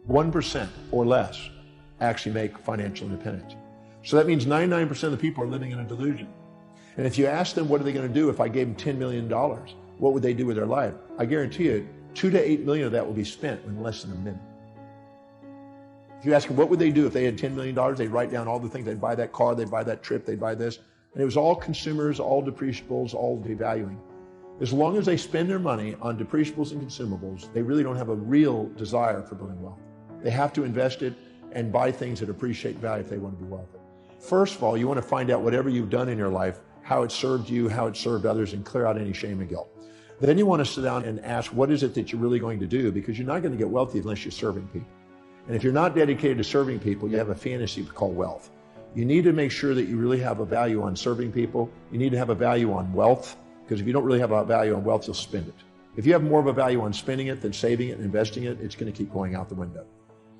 1% or less actually make financial independence. So that means 99% of the people are living in a delusion. And if you ask them what are they going to do if I gave them $10 million, what would they do with their life? I guarantee you 2 to 8 million of that will be spent in less than a minute. If you ask them what would they do if they had $10 million, they'd write down all the things. They'd buy that car, they'd buy that trip, they'd buy this. And it was all consumers, all depreciables, all devaluing. As long as they spend their money on depreciables and consumables, they really don't have a real desire for building wealth. They have to invest it and buy things that appreciate value if they want to be wealthy. First of all, you want to find out whatever you've done in your life, how it served you, how it served others, and clear out any shame and guilt. Then you want to sit down and ask, what is it that you're really going to do? Because you're not going to get wealthy unless you're serving people. And if you're not dedicated to serving people, you have a fantasy called wealth. You need to make sure that you really have a value on serving people. You need to have a value on wealth, because if you don't really have a value on wealth, you'll spend it. If you have more of a value on spending it than saving it and investing it, it's going to keep going out the window.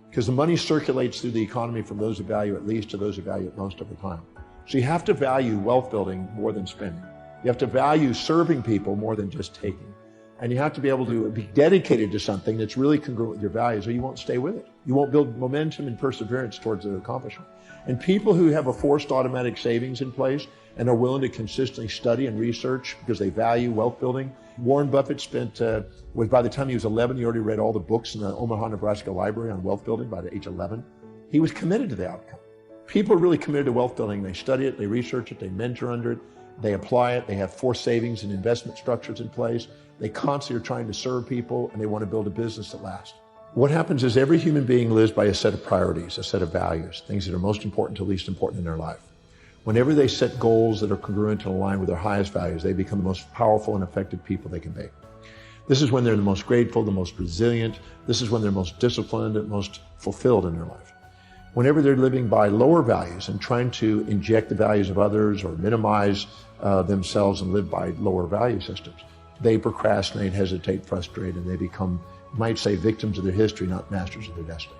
Because the money circulates through the economy from those of value at least to those of value at most over time. So you have to value wealth building more than spending. You have to value serving people more than just taking. And you have to be able to be dedicated to something that's really congruent with your values, or you won't stay with it. You won't build momentum and perseverance towards the accomplishment. And people who have a forced automatic savings in place and are willing to consistently study and research because they value wealth building. Warren Buffett spent, by the time he was 11, he already read all the books in the Omaha, Nebraska library on wealth building by the age of 11. He was committed to the outcome. People are really committed to wealth building. They study it, they research it, they mentor under it, they apply it, they have forced savings and investment structures in place. They constantly are trying to serve people, and they want to build a business that lasts. What happens is every human being lives by a set of priorities, a set of values, things that are most important to least important in their life. Whenever they set goals that are congruent and aligned with their highest values, they become the most powerful and effective people they can be. This is when they're the most grateful, the most resilient. This is when they're most disciplined and most fulfilled in their life. Whenever they're living by lower values and trying to inject the values of others or minimize themselves and live by lower value systems, they procrastinate, hesitate, frustrate, and they become, you might say, victims of their history, not masters of their destiny.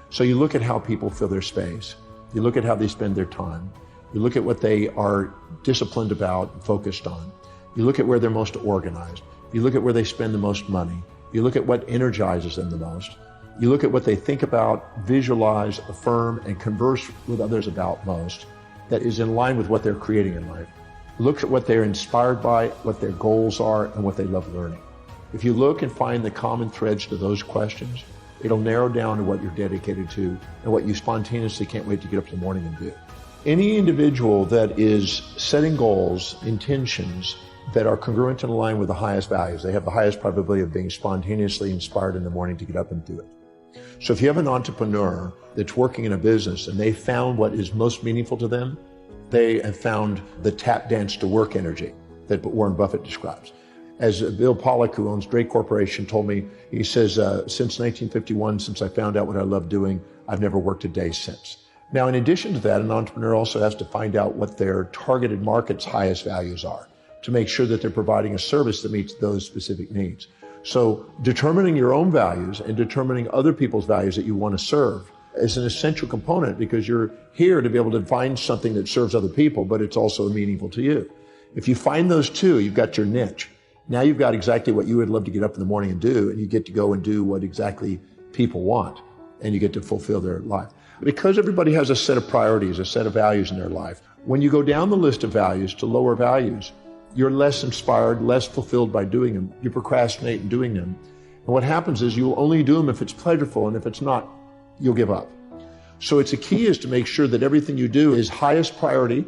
So you look at how people fill their space. You look at how they spend their time. You look at what they are disciplined about and focused on. You look at where they're most organized. You look at where they spend the most money. You look at what energizes them the most. You look at what they think about, visualize, affirm, and converse with others about most that is in line with what they're creating in life. Look at what they're inspired by, what their goals are, and what they love learning. If you look and find the common threads to those questions, it'll narrow down to what you're dedicated to and what you spontaneously can't wait to get up in the morning and do. Any individual that is setting goals, intentions that are congruent and aligned with the highest values, they have the highest probability of being spontaneously inspired in the morning to get up and do it. So if you have an entrepreneur that's working in a business and they found what is most meaningful to them, they have found the tap dance to work energy that Warren Buffett describes. As Bill Pollack, who owns Drake Corporation, told me, he says, since 1951, since I found out what I love doing, I've never worked a day since. Now, in addition to that, an entrepreneur also has to find out what their targeted market's highest values are to make sure that they're providing a service that meets those specific needs. So determining your own values and determining other people's values that you want to serve is an essential component, because you're here to be able to find something that serves other people, but it's also meaningful to you. If you find those two, you've got your niche. Now you've got exactly what you would love to get up in the morning and do, and you get to go and do what exactly people want, and you get to fulfill their life. Because everybody has a set of priorities, a set of values in their life, when you go down the list of values to lower values, you're less inspired, less fulfilled by doing them. You procrastinate in doing them. And what happens is you'll only do them if it's pleasurable, and if it's not, you'll give up. So it's a key is to make sure that everything you do is highest priority,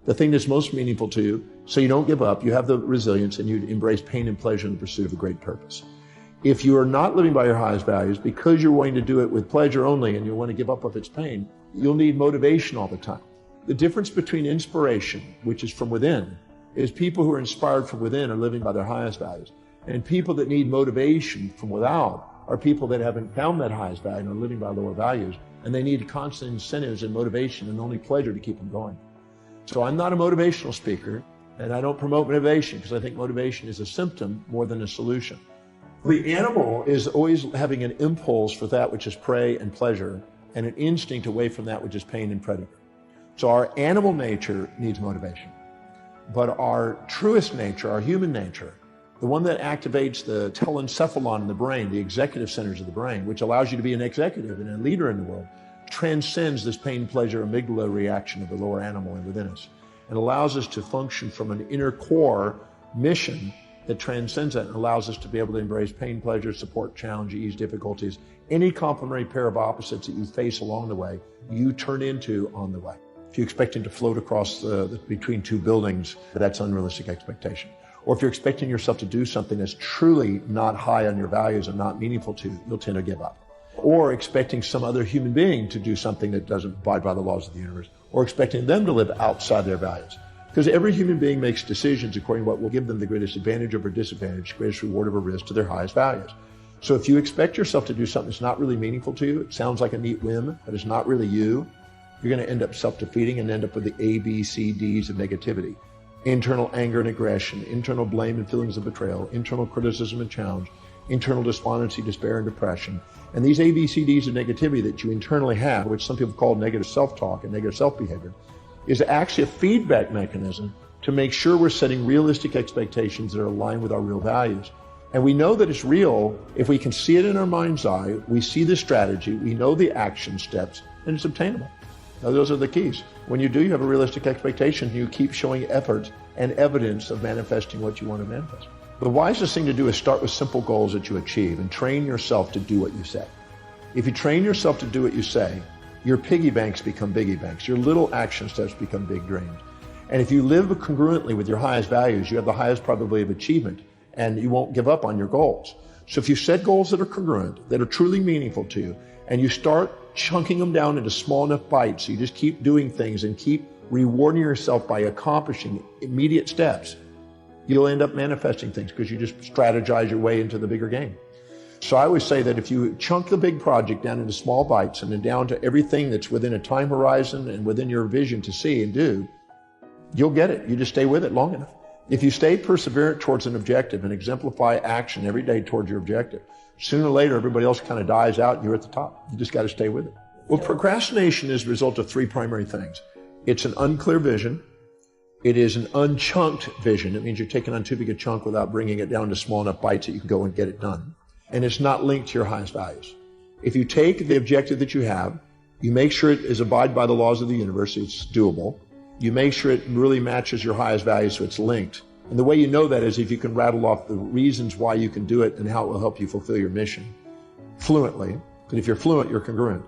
the thing that's most meaningful to you, so you don't give up, you have the resilience, and you embrace pain and pleasure in the pursuit of a great purpose. If you are not living by your highest values because you're wanting to do it with pleasure only and you want to give up of its pain, you'll need motivation all the time. The difference between inspiration, which is from within, is people who are inspired from within are living by their highest values. And people that need motivation from without are people that haven't found that highest value and are living by lower values. And they need constant incentives and motivation and only pleasure to keep them going. So I'm not a motivational speaker, and I don't promote motivation because I think motivation is a symptom more than a solution. The animal is always having an impulse for that which is prey and pleasure, and an instinct away from that which is pain and predator. So our animal nature needs motivation. But our truest nature, our human nature, The one that activates the telencephalon in the brain, the executive centers of the brain, which allows you to be an executive and a leader in the world, transcends this pain, pleasure, amygdala reaction of the lower animal within us and allows us to function from an inner core mission that transcends that and allows us to be able to embrace pain, pleasure, support, challenge, ease, difficulties. Any complementary pair of opposites that you face along the way, you turn into on the way. If you're expecting to float across between two buildings, that's unrealistic expectation. Or if you're expecting yourself to do something that's truly not high on your values and not meaningful to you, you'll tend to give up. Or expecting some other human being to do something that doesn't abide by the laws of the universe, or expecting them to live outside their values. Because every human being makes decisions according to what will give them the greatest advantage over disadvantage, greatest reward over risk to their highest values. So if you expect yourself to do something that's not really meaningful to you, it sounds like a neat whim, but it's not really you, you're going to end up self-defeating and end up with the A, B, C, Ds of negativity. Internal anger and aggression, internal blame and feelings of betrayal, internal criticism and challenge, internal despondency, despair, and depression. And these ABCDs of negativity that you internally have, which some people call negative self-talk and negative self-behavior, is actually a feedback mechanism to make sure we're setting realistic expectations that are aligned with our real values. And we know that it's real if we can see it in our mind's eye, we see the strategy, we know the action steps, and it's obtainable. Now, those are the keys. When you do, you have a realistic expectation, you keep showing effort and evidence of manifesting what you want to manifest. The wisest thing to do is start with simple goals that you achieve and train yourself to do what you say. If you train yourself to do what you say, your piggy banks become biggie banks. Your little action steps become big dreams. And if you live congruently with your highest values, you have the highest probability of achievement and you won't give up on your goals. So if you set goals that are congruent, that are truly meaningful to you, and you start chunking them down into small enough bites, so you just keep doing things and keep rewarding yourself by accomplishing immediate steps, you'll end up manifesting things because you just strategize your way into the bigger game. So I always say that if you chunk the big project down into small bites and then down to everything that's within a time horizon and within your vision to see and do, you'll get it. You just stay with it long enough. If you stay perseverant towards an objective and exemplify action every day towards your objective, sooner or later everybody else kind of dies out and you're at the top. You just got to stay with it. Well, procrastination is a result of three primary things. It's an unclear vision. It is an unchunked vision. It means you're taking on too big a chunk without bringing it down to small enough bites that you can go and get it done. And it's not linked to your highest values. If you take the objective that you have, you make sure it is abide by the laws of the universe, it's doable. You make sure it really matches your highest values so it's linked. And the way you know that is if you can rattle off the reasons why you can do it and how it will help you fulfill your mission fluently. Because if you're fluent, you're congruent.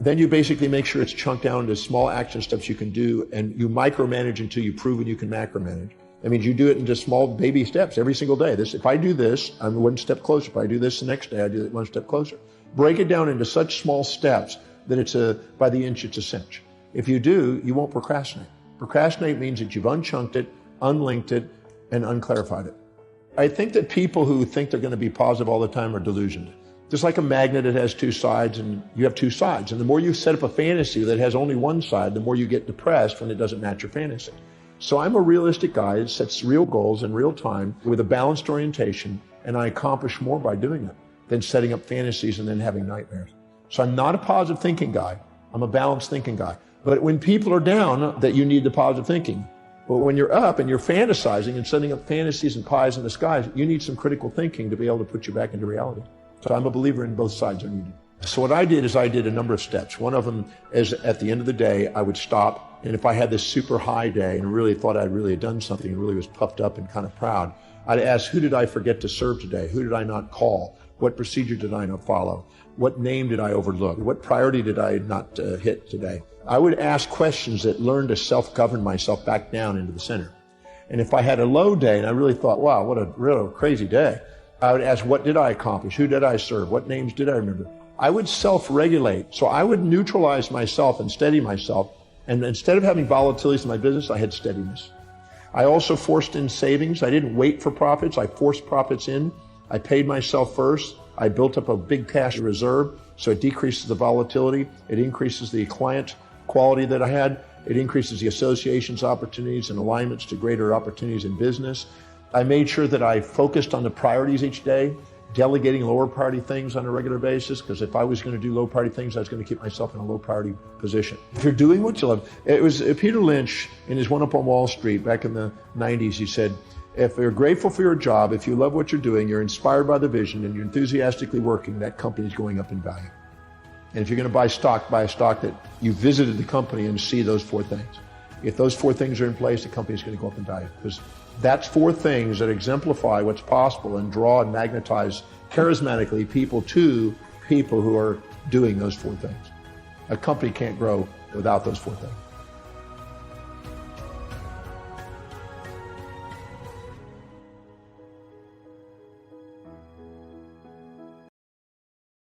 Then you basically make sure it's chunked down into small action steps you can do, and you micromanage until you've proven you can macromanage. That means you do it in just small baby steps every single day. If I do this, I'm one step closer. If I do this the next day, I do it one step closer. Break it down into such small steps that it's by the inch, it's a cinch. If you do, you won't procrastinate. Procrastinate means that you've unchunked it, unlinked it, and unclarified it. I think that people who think they're going to be positive all the time are delusioned. Just like a magnet, it has two sides, and you have two sides. And the more you set up a fantasy that has only one side, the more you get depressed when it doesn't match your fantasy. So I'm a realistic guy that sets real goals in real time with a balanced orientation, and I accomplish more by doing it than setting up fantasies and then having nightmares. So I'm not a positive thinking guy. I'm a balanced thinking guy. But when people are down, that you need the positive thinking. But when you're up and you're fantasizing and setting up fantasies and pies in the skies, you need some critical thinking to be able to put you back into reality. So I'm a believer in both sides are needed. So what I did is I did a number of steps. One of them is at the end of the day, I would stop. And if I had this super high day and really thought I'd really done something and really was puffed up and kind of proud, I'd ask, who did I forget to serve today? Who did I not call? What procedure did I not follow? What name did I overlook? What priority did I not hit today? I would ask questions that learn to self-govern myself back down into the center. And if I had a low day and I really thought, wow, what a real crazy day, I would ask, what did I accomplish? Who did I serve? What names did I remember? I would self-regulate. So I would neutralize myself and steady myself. And instead of having volatilities in my business, I had steadiness. I also forced in savings. I didn't wait for profits. I forced profits in. I paid myself first. I built up a big cash reserve, so it decreases the volatility. It increases the client quality that I had. It increases the associations opportunities and alignments to greater opportunities in business. I made sure that I focused on the priorities each day, delegating lower priority things on a regular basis, because if I was going to do low priority things, I was going to keep myself in a low priority position. If you're doing what you love, it was Peter Lynch in his One Up on Wall Street back in the 90s, he said, If you're grateful for your job, if you love what you're doing, you're inspired by the vision, and you're enthusiastically working, that company is going up in value. And if you're going to buy a stock that you visited the company and see those 4 things. If those 4 things are in place, the company is going to go up in value. Because that's 4 things that exemplify what's possible and draw and magnetize charismatically people to people who are doing those 4 things. A company can't grow without those 4 things.